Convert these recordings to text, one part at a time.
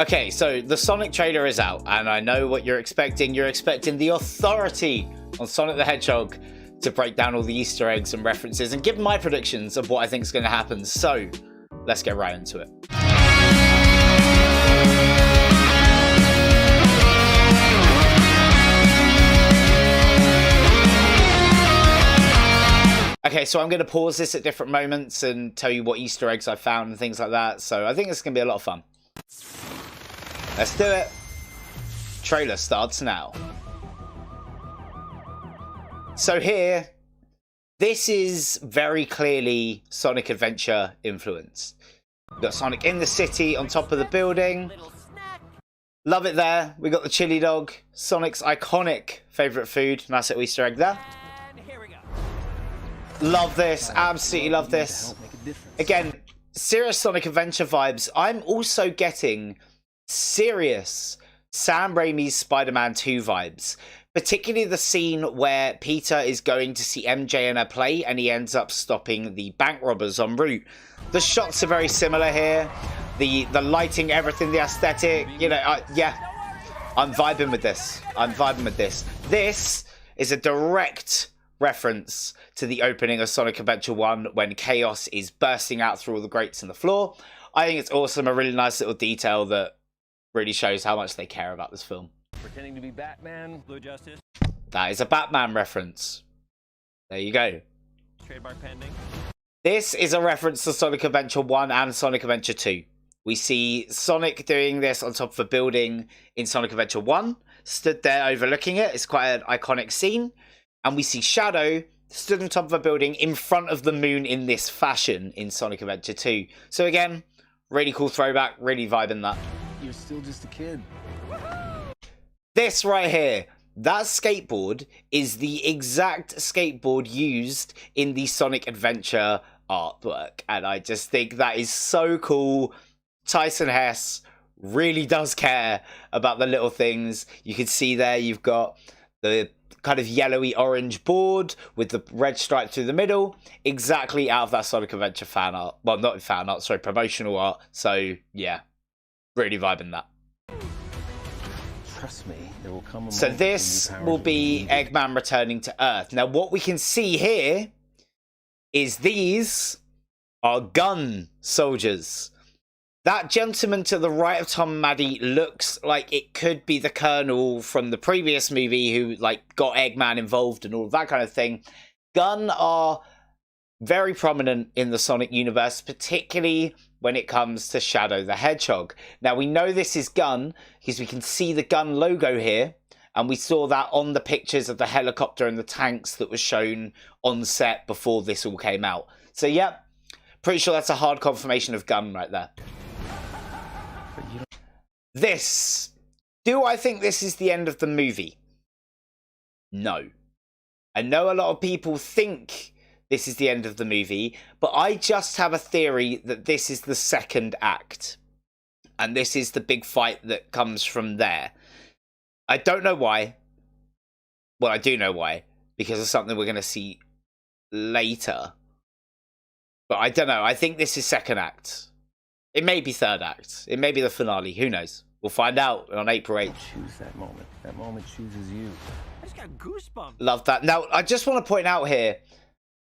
Okay, so the Sonic trailer is out, and I know what you're expecting. You're expecting the authority on Sonic the Hedgehog to break down all the Easter eggs and references and give my predictions of what I think is going to happen. So, let's get right into it. Okay, so I'm going to pause this at different moments and tell you what Easter eggs I found and things like that. So I think it's going to be a lot of fun. Let's do it. Trailer starts now. So here, this is very clearly Sonic Adventure influence. We've got Sonic in the city on top of the building. Love it there. We got the chili dog, Sonic's iconic favorite food. Nice little Easter egg there. Love this. Absolutely love this. Again, serious Sonic Adventure vibes. I'm also getting serious Sam Raimi's Spider-Man 2 vibes, particularly the scene where Peter is going to see MJ in a play and he ends up stopping the bank robbers en route. The shots are very similar here, the lighting, everything, the aesthetic, you know, yeah, I'm vibing with this. This is a direct reference to the opening of Sonic Adventure 1 when chaos is bursting out through all the grates in the floor. I think it's awesome, a really nice little detail that really shows how much they care about this film. Pretending to be Batman, Blue Justice. That is a Batman reference. There you go. Trademark pending. This is a reference to Sonic Adventure 1 and Sonic Adventure 2. We see Sonic doing this on top of a building in Sonic Adventure 1, stood there overlooking it. It's quite an iconic scene. And we see Shadow stood on top of a building in front of the moon in this fashion in Sonic Adventure 2. So again, really cool throwback, really vibing that. You're still just a kid. This right here, that skateboard is the exact skateboard used in the Sonic Adventure artwork. And I just think that is so cool. Tyson Hess really does care about the little things. You can see there you've got the kind of yellowy orange board with the red stripe through the middle, exactly out of that Sonic Adventure fan art. Well, not fan art, sorry, promotional art. So yeah, really vibing that. Trust me, there will come a So moment this when your will powers be be Eggman returning to Earth. Now what we can see here is these are gun soldiers. That gentleman to the right of Tom and Maddie looks like it could be the Colonel from the previous movie who like got Eggman involved and all of that kind of thing. Gun are very prominent in the Sonic universe, particularly when it comes to Shadow the Hedgehog. Now we know this is Gun because we can see the Gun logo here, and we saw that on the pictures of the helicopter and the tanks that was shown on set before this all came out. So yeah, pretty sure that's a hard confirmation of Gun right there. This. Do I think this is the end of the movie? No. I know a lot of people think this is the end of the movie, but I just have a theory that this is the second act. And this is the big fight that comes from there. I don't know why. Well, I do know why. Because of something we're going to see later. But I don't know. I think this is second act. It may be third act. It may be the finale. Who knows? We'll find out on April 8th. choose that moment. That moment chooses you. I just got goosebumps. Love that. Now, I just want to point out here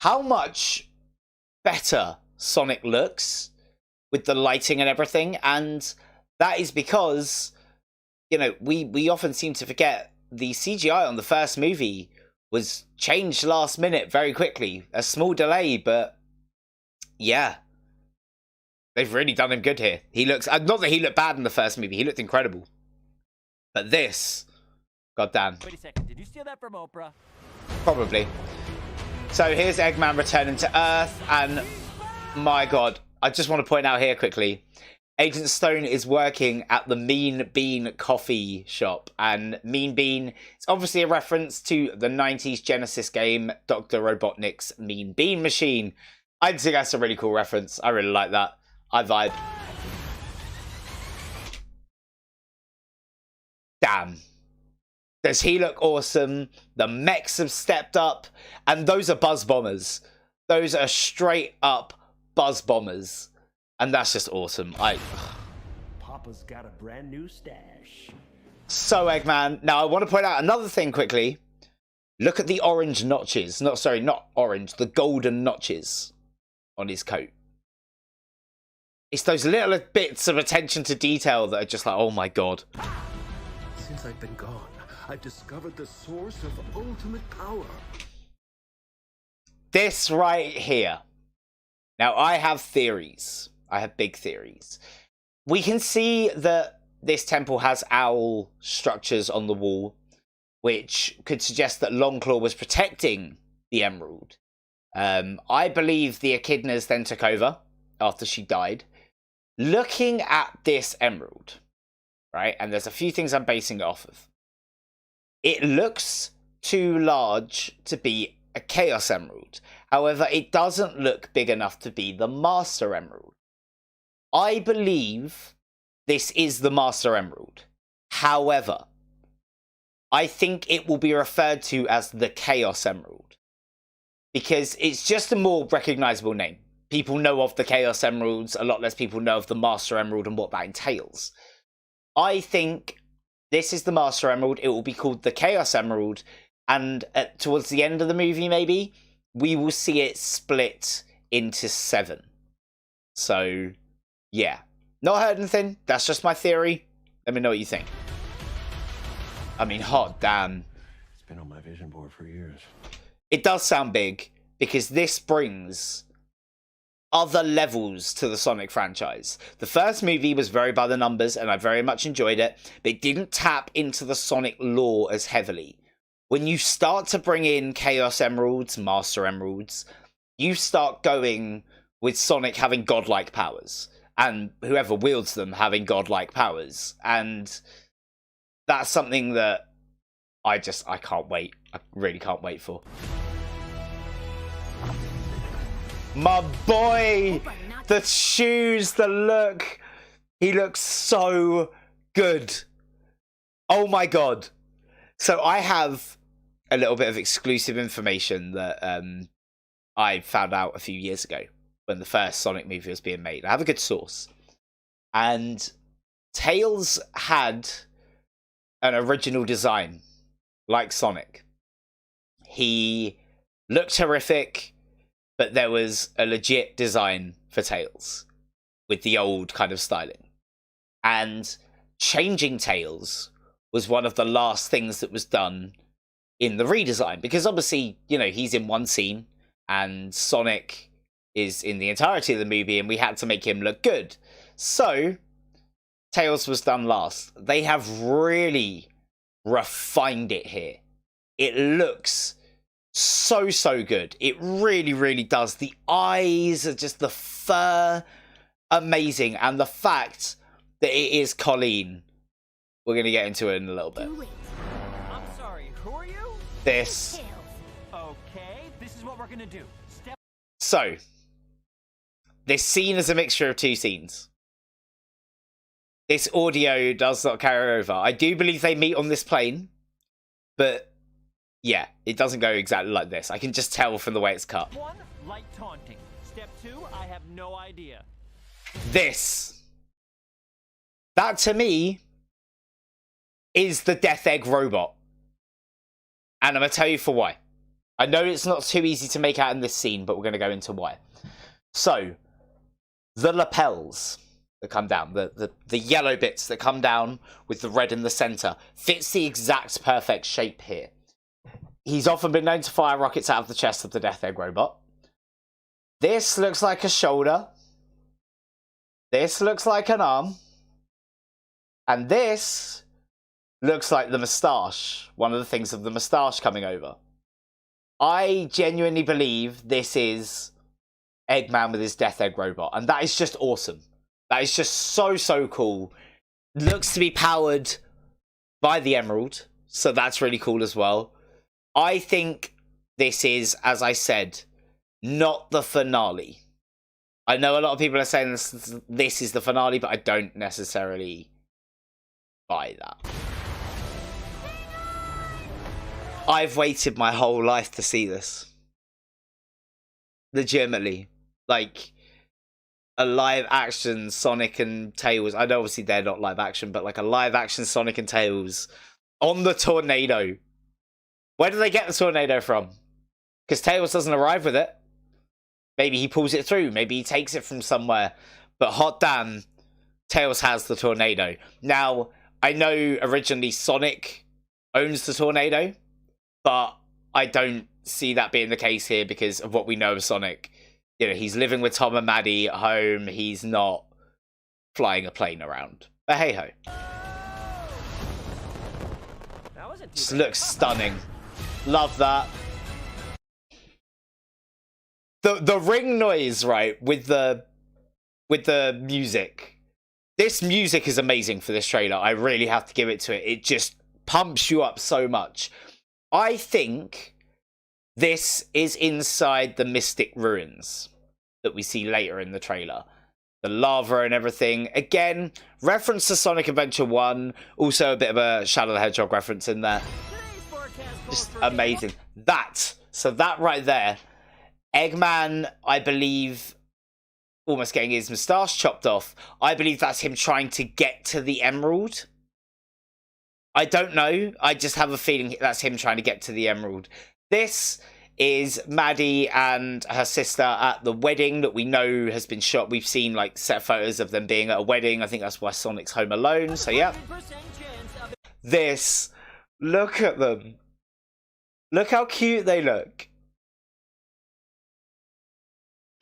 how much better Sonic looks with the lighting and everything. And that is because, you know, we often seem to forget the CGI on the first movie was changed last minute very quickly. A small delay, but yeah. They've really done him good here. He looks... not that he looked bad in the first movie. He looked incredible. But this... goddamn. Wait a second. Did you steal that from Oprah? Probably. So here's Eggman returning to Earth. And my god. I just want to point out here quickly. Agent Stone is working at the Mean Bean coffee shop. And Mean Bean... it's obviously a reference to the 90s Genesis game Dr. Robotnik's Mean Bean Machine. I think that's a really cool reference. I really like that. I vibe. Damn. Does he look awesome? The mechs have stepped up. And those are buzz bombers. Those are straight up buzz bombers. And that's just awesome. Papa's got a brand new stash. So, Eggman, now I want to point out another thing quickly. Look at the orange notches. Not orange, the golden notches on his coat. It's those little bits of attention to detail that are just like, oh my god. Since I've been gone, I've discovered the source of ultimate power. This right here. Now, I have theories. I have big theories. We can see that this temple has owl structures on the wall, which could suggest that Longclaw was protecting the emerald. I believe the echidnas then took over after she died. Looking at this emerald, right, and there's a few things I'm basing it off of. It looks too large to be a Chaos Emerald. However, it doesn't look big enough to be the Master Emerald. I believe this is the Master Emerald. However, I think it will be referred to as the Chaos Emerald, because it's just a more recognizable name. People know of the Chaos Emeralds, a lot less people know of the Master Emerald and what that entails. I think this is the Master Emerald. It will be called the Chaos Emerald, and towards the end of the movie, maybe, we will see it split into 7. So, yeah. Not heard anything. That's just my theory. Let me know what you think. I mean, hot damn. It's been on my vision board for years. It does sound big, because this brings other levels to the Sonic franchise. The first movie was very by the numbers, and I very much enjoyed it, but it didn't tap into the Sonic lore as heavily. When you start to bring in Chaos Emeralds, Master Emeralds, you start going with Sonic having godlike powers, and whoever wields them having godlike powers. And that's something that I can't wait. I really can't wait for. My boy! The shoes, the look. He looks so good. Oh my god. So I have a little bit of exclusive information that I found out a few years ago when the first Sonic movie was being made. I have a good source. And Tails had an original design, like Sonic. He looked horrific, but there was a legit design for Tails with the old kind of styling. And changing Tails was one of the last things that was done in the redesign, because obviously, you know, he's in one scene and Sonic is in the entirety of the movie, and we had to make him look good. So Tails was done last. They have really refined it here. It looks so good. It really, really does. The eyes are just, the fur, amazing. And the fact that it is Colleen, we're going to get into it in a little bit. I'm sorry, who are you? This. Okay, this is what we're gonna do. So, this scene is a mixture of two scenes. This audio does not carry over. I do believe they meet on this plane, but yeah, it doesn't go exactly like this. I can just tell from the way it's cut. 1, light taunting. Step 2, I have no idea. This. That, to me, is the Death Egg robot. And I'm going to tell you for why. I know it's not too easy to make out in this scene, but we're going to go into why. So, the lapels that come down, the yellow bits that come down with the red in the center, fits the exact perfect shape here. He's often been known to fire rockets out of the chest of the Death Egg robot. This looks like a shoulder. This looks like an arm. And this looks like the moustache. One of the things of the moustache coming over. I genuinely believe this is Eggman with his Death Egg robot. And that is just awesome. That is just so cool. Looks to be powered by the Emerald. So that's really cool as well. I think this is, as I said, not the finale. I know a lot of people are saying this is the finale, but I don't necessarily buy that. I've waited my whole life to see this. Legitimately. Like, a live action Sonic and Tails. I know obviously they're not live action, but like a live action Sonic and Tails on the tornado. Where do they get the tornado from? Because Tails doesn't arrive with it. Maybe he pulls it through. Maybe he takes it from somewhere. But hot damn, Tails has the tornado. Now, I know originally Sonic owns the tornado, but I don't see that being the case here because of what we know of Sonic. You know, he's living with Tom and Maddie at home. He's not flying a plane around. But hey-ho. Just looks stunning. Love that. The ring noise, right, with the music. This music is amazing for this trailer. I really have to give it to it. It just pumps you up so much. I think this is inside the Mystic Ruins that we see later in the trailer. The lava and everything. Again, reference to Sonic Adventure 1. Also a bit of a Shadow the Hedgehog reference in there. Just amazing. So that right there. Eggman, I believe, almost getting his moustache chopped off. I believe that's him trying to get to the emerald. I don't know. I just have a feeling that's him trying to get to the emerald. This is Maddie and her sister at the wedding that we know has been shot. We've seen like set photos of them being at a wedding. I think that's why Sonic's home alone. So yeah. This. Look at them. Look how cute they look.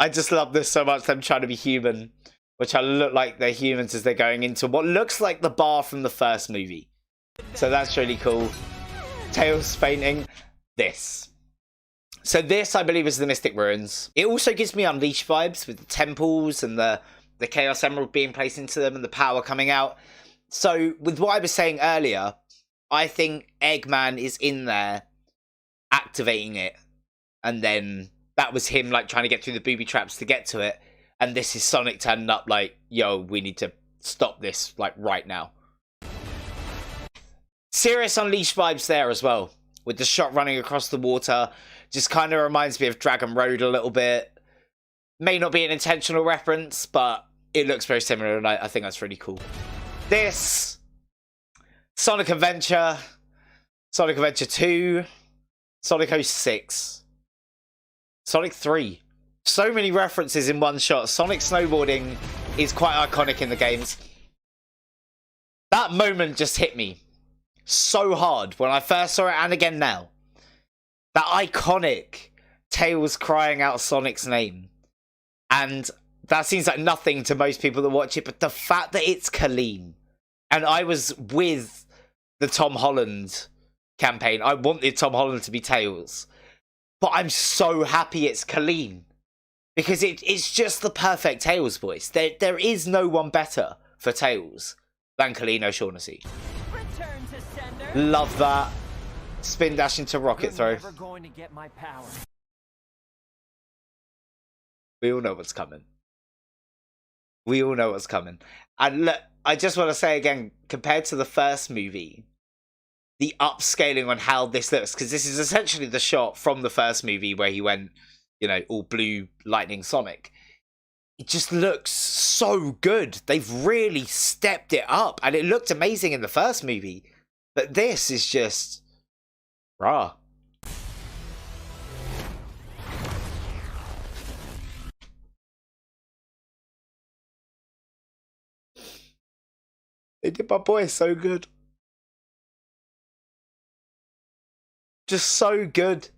I just love this so much, them trying to be human, which I look like they're humans as they're going into what looks like the bar from the first movie. So that's really cool. Tails fainting. This. So this, I believe, is the Mystic Ruins. It also gives me Unleashed vibes with the temples and the Chaos Emerald being placed into them and the power coming out. So with what I was saying earlier, I think Eggman is in there activating it, and then that was him like trying to get through the booby traps to get to it, and this is Sonic turning up like, yo, we need to stop this like right now. Serious Unleashed vibes there as well, with the shot running across the water. Just kind of reminds me of Dragon Road a little bit. May not be an intentional reference, but it looks very similar, and I think that's really cool. This Sonic Adventure, Sonic Adventure 2, Sonic 06, Sonic 3. So many references in one shot. Sonic snowboarding is quite iconic in the games. That moment just hit me so hard when I first saw it, and again now. That iconic Tails crying out Sonic's name. And that seems like nothing to most people that watch it, but the fact that it's Colleen. And I was with the Tom Holland campaign. I wanted Tom Holland to be Tails. But I'm so happy it's Colleen. Because it's just the perfect Tails voice. There is no one better for Tails than Colleen O'Shaughnessy. Love that. Spin dash into rocket throw. Never going to get my power. We all know what's coming. We all know what's coming. And look, I just want to say again, compared to the first movie, the upscaling on how this looks, because this is essentially the shot from the first movie where he went, you know, all blue lightning Sonic. It just looks so good. They've really stepped it up, and it looked amazing in the first movie. But this is just raw. They did my boy so good. Just so good.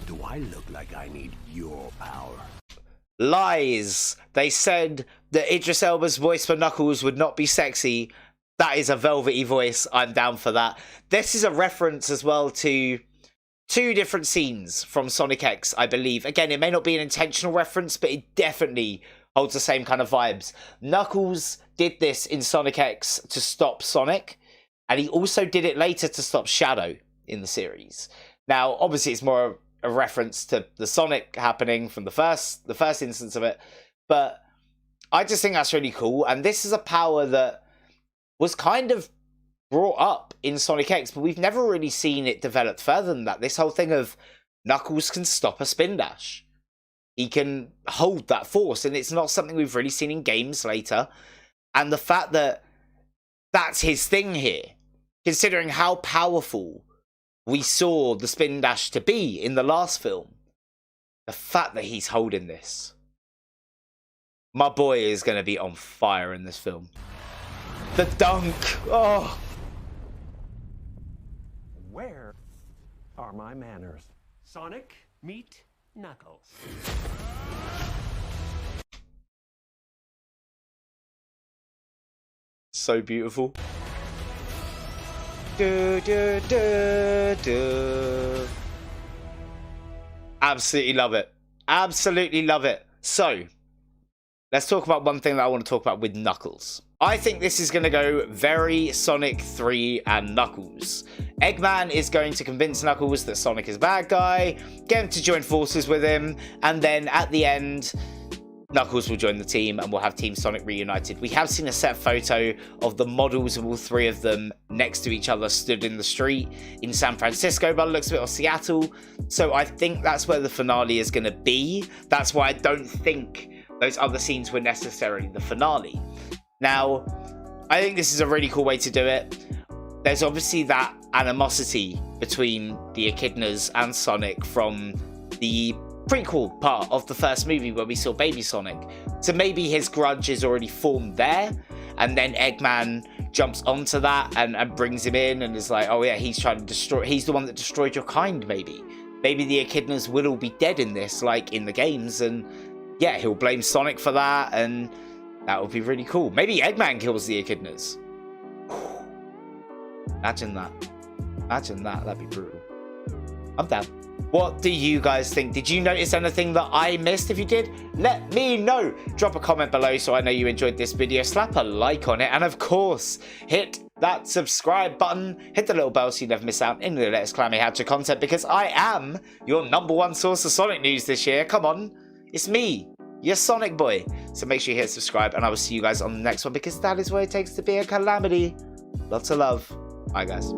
Do I look like I need your power? Lies. They said that Idris Elba's voice for Knuckles would not be sexy. That is a velvety voice. I'm down for that. This is a reference as well to two different scenes from Sonic X, I believe. Again, it may not be an intentional reference, but it definitely holds the same kind of vibes. Knuckles did this in Sonic X to stop Sonic, and he also did it later to stop Shadow in the series. Now, obviously, it's more a reference to the Sonic happening from the first instance of it, but I just think that's really cool. And this is a power that was kind of brought up in Sonic X, but we've never really seen it developed further than that. This whole thing of Knuckles can stop a spin dash. He can hold that force, and it's not something we've really seen in games later. And the fact that that's his thing here, considering how powerful we saw the spin dash to be in the last film, the fact that he's holding this, my boy is going to be on fire in this film. The dunk, oh. Where are my manners? Sonic, Meet Knuckles. So beautiful. Do, do, do, do. Absolutely love it. Absolutely love it. So, let's talk about one thing that I want to talk about with Knuckles. I think this is going to go very Sonic 3 and Knuckles. Eggman is going to convince Knuckles that Sonic is a bad guy, get him to join forces with him, and then at the end, Knuckles will join the team and we'll have Team Sonic reunited. We have seen a set photo of the models of all three of them next to each other stood in the street in San Francisco, but it looks a bit of Seattle. So I think that's where the finale is going to be. That's why I don't think those other scenes were necessarily the finale. Now, I think this is a really cool way to do it. There's obviously that animosity between the Echidnas and Sonic from the prequel part of the first movie where we saw Baby Sonic. So maybe his grudge is already formed there, and then Eggman jumps onto that and brings him in and is like, oh yeah, he's trying to destroy, he's the one that destroyed your kind, maybe. Maybe the Echidnas will all be dead in this, like in the games, and yeah, he'll blame Sonic for that, and that would be really cool. Maybe Eggman kills the Echidnas. Imagine that. Imagine that. That'd be brutal. I'm down. What do you guys think? Did you notice anything that I missed? If you did, let me know. Drop a comment below so I know you enjoyed this video. Slap a like on it. And of course, hit that subscribe button. Hit the little bell so you never miss out on any of the latest calamityhatcher content, because I am your #1 source of Sonic news this year. Come on. It's me, your Sonic boy. So make sure you hit subscribe, and I will see you guys on the next one, because that is what it takes to be a calamity. Lots of love. Bye, guys.